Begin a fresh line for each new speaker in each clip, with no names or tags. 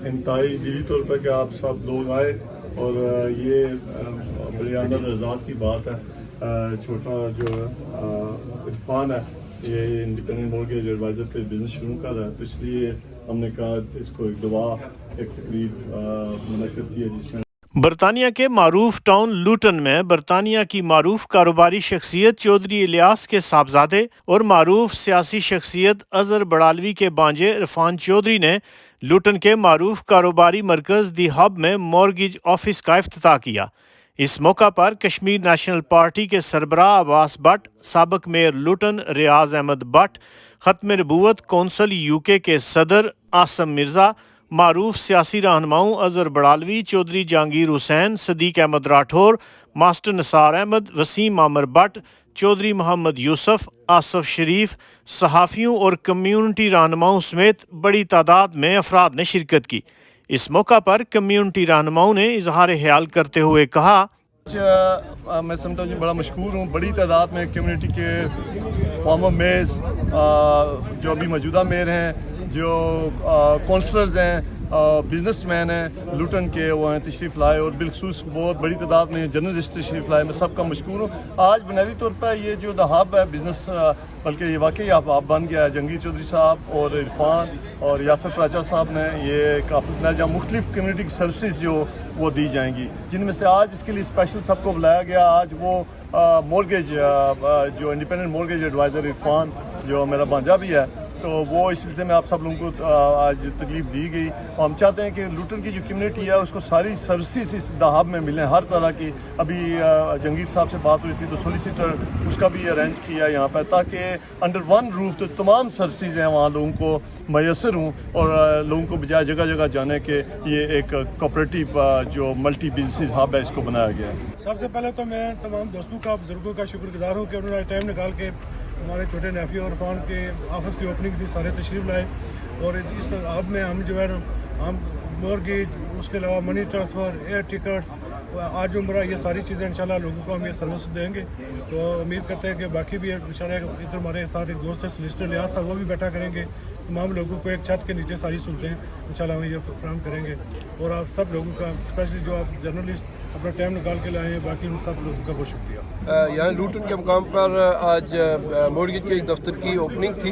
انتہائی دلی طور پر کہ آپ سب لوگ آئے اور یہ بڑے اندر اعزاز کی بات ہے. چھوٹا جو عرفان ہے یہ انڈیپینڈنٹ مورگیج ایڈوائزر پہ بزنس شروع کر رہا ہے، تو اس لیے ہم نے کہا اس کو ایک دعا ایک تقریب منعقد کی ہے جس میں
برطانیہ کے معروف ٹاؤن لوٹن میں برطانیہ کی معروف کاروباری شخصیت چودھری الیاس کے صاحبزادے اور معروف سیاسی شخصیت اظہر بڑالوی کے بانجے عرفان چودھری نے لوٹن کے معروف کاروباری مرکز دی ہب میں مورگیج آفس کا افتتاح کیا. اس موقع پر کشمیر نیشنل پارٹی کے سربراہ عباس بٹ، سابق mayor Luton Riaz Ahmed Butt, Khatm Nabuwwat council you کے صدر عاصم مرزا، معروف سیاسی رہنماؤں اظہر بڑالوی، چودھری جہانگیر حسین، صدیق احمد راٹھور، ماسٹر نثار احمد، وسیم عامر بٹ، چودھری محمد یوسف، آصف شریف، صحافیوں اور کمیونٹی رہنماؤں سمیت بڑی تعداد میں افراد نے شرکت کی. اس موقع پر کمیونٹی رہنماؤں نے اظہار خیال کرتے ہوئے کہا،
میں سمجھتا ہوں بڑا مشکور ہوں. بڑی تعداد میں کمیونٹی کے فارمر میئرز جو ابھی موجودہ میئر ہیں، جو کونسلرز ہیں، بزنس مین ہیں لوٹن کے، وہ ہیں تشریف لائے، اور بالخصوص بہت بڑی تعداد میں جرنلسٹ تشریف لائے. میں سب کا مشکور ہوں. آج بنیادی طور پر یہ جو دا ہب ہے بزنس، بلکہ یہ واقعی اب بن گیا ہے. جہانگیر چودھری صاحب اور عرفان اور یاسر پراچا صاحب نے یہ کافی جہاں مختلف کمیونٹی کی سروسز جو وہ دی جائیں گی، جن میں سے آج اس کے لیے اسپیشل سب کو بلایا گیا. آج وہ مورگیج جو انڈیپینڈنٹ مورگیج ایڈوائزر عرفان جو میرا بھانجا بھی ہے، تو وہ اس سلسلے میں آپ سب لوگوں کو آج تکلیف دی گئی. اور ہم چاہتے ہیں کہ لوٹن کی جو کمیونٹی ہے اس کو ساری سروسز اس دا ہب میں ملیں، ہر طرح کی. ابھی جہانگیر صاحب سے بات ہوئی تھی تو سولیسیٹر اس کا بھی ارینج کیا یہاں پہ، تاکہ انڈر ون روف تو تمام سروسز ہیں وہاں لوگوں کو میسر ہوں، اور لوگوں کو بجائے جگہ جگہ جانے کے یہ ایک کوآپریٹیو جو ملٹی بزنس ہب ہے اس کو بنایا گیا ہے.
سب سے پہلے تو میں تمام دوستوں کا، بزرگوں کا شکر گزار ہوں کہ انہوں نے ٹائم نکال کے ہمارے چھوٹے نیفی اور عرفان کے آفس کی اوپننگ تھی، سارے تشریف لائے. اور اس ہب میں ہم جو ہے نا ہم مورگیج، اس کے علاوہ منی ٹرانسفر، ایئر ٹکٹس، آج عمرہ، یہ ساری چیزیں انشاءاللہ لوگوں کو ہم یہ سروس دیں گے. تو امید کرتے ہیں کہ باقی بھی انشاءاللہ ادھر ہمارے ساتھ ایک دوست ہے سلیسٹر الیاس صاحب، وہ بھی بیٹھا کریں گے. تمام لوگوں کو ایک چھت کے نیچے ساری سہولتیں انشاءاللہ ہم یہ فراہم کریں گے. اور آپ سب لوگوں کا، اسپیشلی جو آپ جرنلسٹ اپنا ٹائم نکال کے لائے ہیں، باقی ان سب لوگوں کا بہت شکریہ.
یہاں لوٹن کے مقام پر آج مورگیج کے ایک دفتر کی اوپننگ تھی،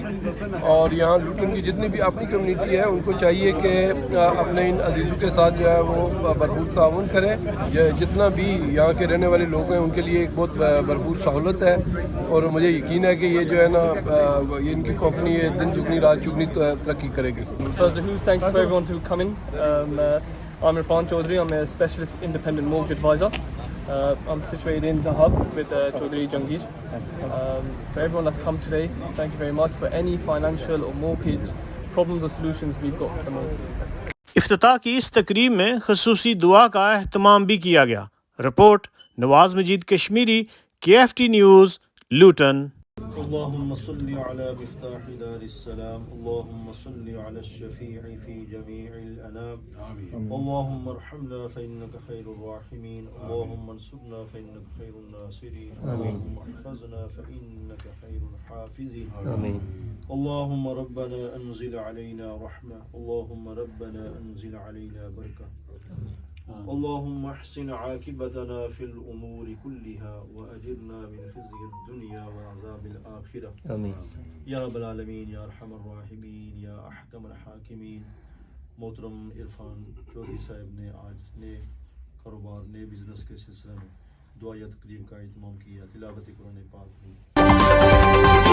اور یہاں لوٹن کی جتنی بھی اپنی کمیونٹی ہے ان کو چاہیے کہ اپنے ان عزیزوں کے ساتھ جو ہے وہ بھرپور تعاون کریں. جتنا بھی یہاں کے رہنے والے لوگ ہیں ان کے لیے ایک بہت بھرپور سہولت ہے، اور مجھے یقین ہے کہ یہ جو ہے نا یہ ان کی کمپنی دن چگنی رات چگنی ترقی کرے گی.
First, a huge thank you for everyone to come in. I'm Irfan Chaudhry. I'm a specialist independent mortgage advisor. I'm situated in the hub with Chaudhry Jahangir. For everyone that's come today, thank you very much. For any financial or mortgage problems or solutions, we've got them all.
افتتاح کی اس تقریب میں خصوصی دعا کا اہتمام بھی کیا گیا. رپورٹ نواز مجید کشمیری، KFT نیوز، لوٹن.
اللهم صل على مفتاح دار السلام، اللهم صل على الشفيع في جميع الأنام، اللهم ارحمنا فإنك خير الراحمين، اللهم انصرنا فإنك خير الناصرين، اللهم احفظنا فإنك خير الحافظين، اللهم ربنا أنزل علينا رحمة، اللهم ربنا أنزل علينا بركة، اللهم احسن عاقبتنا في الأمور كلها وأجرنا من خزي الدنيا وعذاب الآخرة، آمين یا رب العالمین یا ارحم الراحمین یا احکم الحاکمین. محترم عرفان چودھری صاحب نے آج نئے کاروبار، نئے بزنس کے سلسلے میں دعائیہ تقریب کا اہتمام کیا. تلاوت قرآن پاک ہوئی.